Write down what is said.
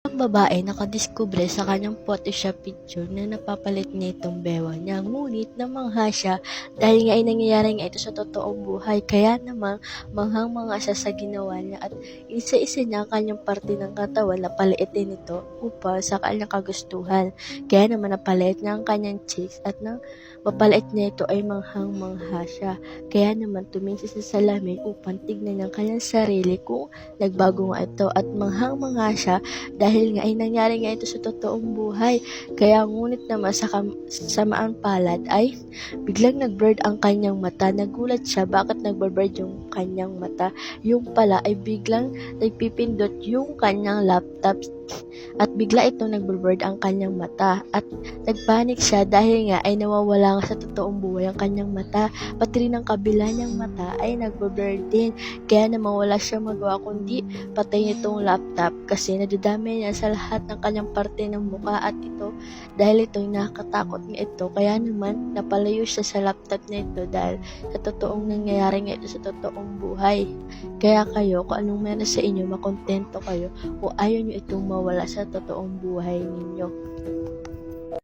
Ang babae nakadiskubre sa kanyang Photoshop picture na napapalit niya itong bewa niya. Ngunit namangha siya dahil nga ay nangyayari nga ito sa totoong buhay. Kaya naman manghang-mangha siya sa ginawa niya at isa-isa niya ang kanyang parte ng katawan na paliitin ito upang sa kanyang kagustuhan. Kaya naman napaliit niya ang kanyang cheeks at nang mapalait niya ito ay manghang-mangha siya. Kaya naman tumingin siya sa salamin upang tignan ang kanyang sarili kung nagbago nga ito at manghang-mangha siya dahil nga ay nangyari nga ito sa totoong buhay. Kaya ngunit naman sa samaang palad ay biglang nag-blurred ang kanyang mata. Nagulat siya bakit nag-blurred yung kanyang mata. Yung pala ay biglang nagpipindot yung kanyang laptop at bigla itong nag-blurred ang kanyang mata at nagpanik siya dahil nga ay nawawala nga sa totoong buhay ang kanyang mata. Pati rin ang kabila niyang mata ay nag-blurred din. Kaya naman wala siyang magawa kundi patayin itong laptop kasi nadadamay niya sa lahat ng kanyang parte ng mukha at ito dahil ito'y nakakatakot nga ito. Kaya naman napalayo siya sa laptop na ito dahil sa totoong nangyayari nga ito sa totoong buhay. Kaya kayo, kung anong meron sa inyo, makontento kayo o ayaw nyo itong mawala sa totoong buhay ninyo.